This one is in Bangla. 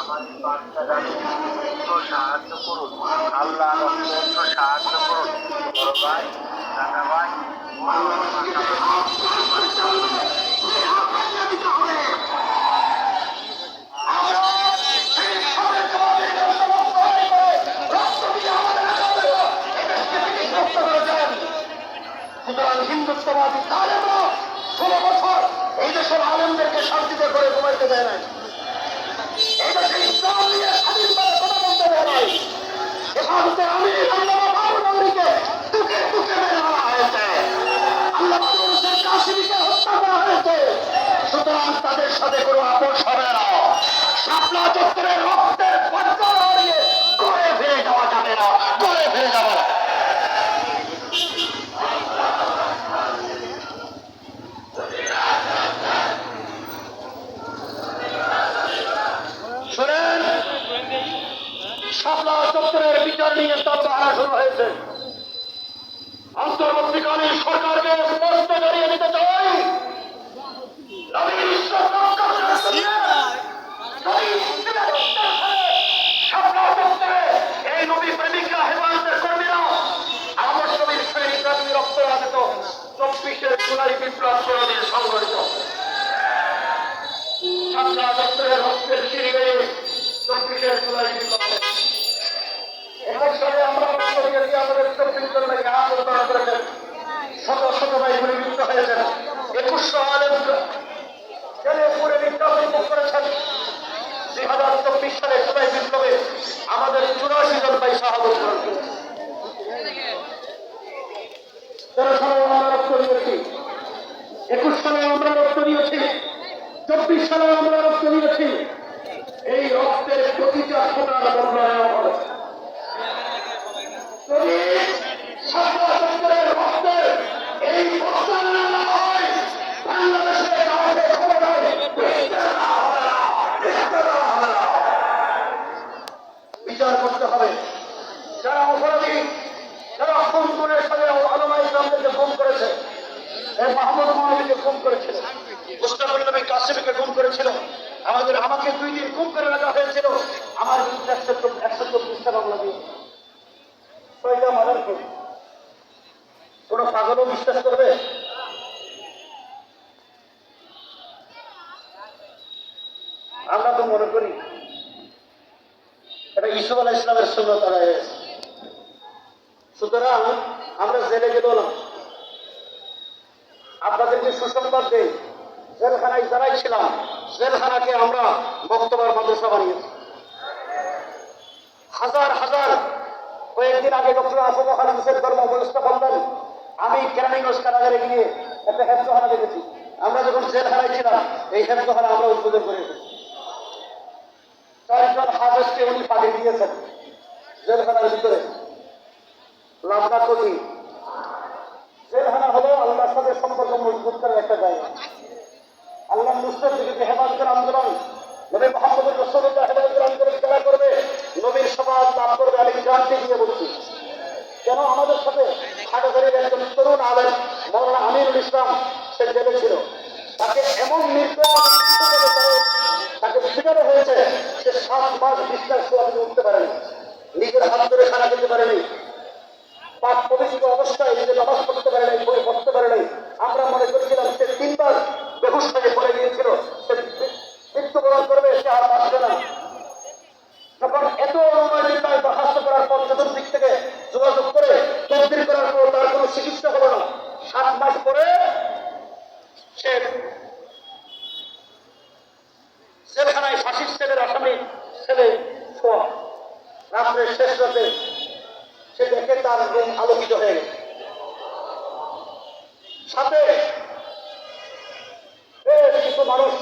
আমাদের বাচ্চাটাকে সাহায্য করুন, আল্লাহ সাহায্য করুন। বড় ভাই, দাদা ভাই, সুতরাং হিন্দুত্ববাদী তালেবান 16 বছর এই দেশের আলেমদেরকে শান্তিতে করে ঘুমাইতে দেয় নাই, এই দেশে ইসলাম নিয়ে স্বাধীনভাবে কথা বলতে দেয় নাই। এখানে আমি আল্লামা বাবু নগরীকে বুকে বুকে মেরে মারা হয়েছে, আল্লামা নুরুল কাশিমকে হত্যা করা হয়েছে। সুতরাং তাদের সাথে কোনো আপোষ হবে না। শাপলা চত্বরের রক্তের পর্দা দিয়ে ঘরে ফিরে যাওয়া যাবে না, ঘরে ফিরে যাবে না। শোনেন, শাপলা চত্বরের বিচার নিয়ে তালবাহানা শুরু হয়েছে। অন্তর্বর্তীকালীন সরকারকে স্পষ্ট জানিয়ে দিতে চাই, শাপলা চত্বরে এই নবী প্রেমিকরা, হেফাজতের কর্মীরা আমার নবীর সৈনিকরা দুই রক্ত রাজত 24-এর জুলাই বিপ্লব কোনদিন সংঘটিত। শাপলা চত্বরের রক্তের সিঁড়ি বেয়ে 24-এর জুলাই বিপ্লব। এখন সালে আমরা আমাদের 24 জনকে আত্মহত্যা করেছেন, শত শত ভাই গুলিবিদ্ধ হয়েছেন, 2100 আলেম জেলে পুরে নির্যাতন করেছেন। 2024 সালে জুলাই বিপ্লবে আমাদের 84 জন ভাই শাহাদত করেছেন। 13 সালে আমরা রক্ত দিয়েছি, 21 সালে আমরা রক্ত দিয়েছি, 24 সালে আমরা রক্ত দিয়েছি। এই রক্তের প্রতিটা সোনার মূল্যায়ন হবে। যদি শাপলা চত্বরের রক্তের এই প্রস্তাবনা না হয়, বাংলাদেশে কাউকে ক্ষমতায় বিচার করতে হবে। যারা অপরাধী, যারা খুন করে সাথে আলমা ইসলামদেরকে খুন করেছে, এই মাহমুদ মৌলভীকে খুন করেছিল, মুস্তাফা নবী কাসিমকে খুন করেছিল, আমাকে 2 দিন খুন করে রাখা হয়েছিল। আমার বিরুদ্ধে 124টা মামলা দিয়ে 6টা মার্ডার কেস। কোন পাগলও বিশ্বাস করবে? আমরা তো মনে করি এটা ইসুফ আলাইহিস সালামের সুন্নাত আদায় হয়েছে। সুতরাং আমরা জেলে গেলাম, আপনাদেরকে সুসংবাদ দেই, জেলখানায় যারাই ছিলাম, জেলখানাকে আমরা বক্তব্যের মাদ্রাসা বানিয়েছি। হাজার হাজার, কয়েকদিন আগে ডক্টর আফম খালিদের ধর্ম উপদেষ্টা বললেন, আমি কেরানীগঞ্জ কারাগারে গিয়ে একটা হেফজখানা দেখেছি। আমরা যখন জেলখানায় ছিলাম এই হেফজখানা আমরা উদ্বোধন করে এসেছি। 4 জন হাফেজকে উনি ফাঁকি দিয়েছেন জেলখানার ভিতরে। লাভনা করি, জেলখানা হলো আল্লাহর সাথে সম্পর্ক মজবুত করার একটা জায়গা। আল্লাহ নুসরাত দিকে হেফাজতের আন্দোলন, নবী মুহাম্মদ রাসূলুল্লাহ হেফাজতের আন্দোলন যারা করবে, নবীর সমাজ লাভ করবে। আমি গ্যারান্টি দিয়ে বলছি। কেন আমাদের সাথে হাটাজারির একজন তরুণ আলেম মৌলানা আমিরুল ইসলাম, সে জেলে ছিল, তাকে এমন তাকে শিকারে হয়েছে, সে 7 মাস বিছানায় শোয়াতে উঠতে পারেনি, নিজের হাত ধরে খানা খেতে পারেনি, পাক পবিত্র অবস্থায় নিজে নামাজ পড়তে পারে নাই, বই পড়তে পারে নাই। আমরা মনে করেছিলাম সে 3 বার বেহুশ হয়ে পড়ে গিয়েছিল, সে মৃত্যুবরণ করবে, সে আর বাঁচবে না। যখন এত অনুনয় বরখাস্ত করার পর, চতুর্দিক থেকে যোগাযোগ করে তদবির করার পর তার কোনো চিকিৎসা হলো না। 7 মাস পরে সে জেলখানায় ফাঁসির সেলের আসামি ছেলে শোয়া। রাত্রে শেষ রাতে সে দেখে তার রুম আলোকিত হয়ে গেছে, সাথে বেশ কিছু মানুষ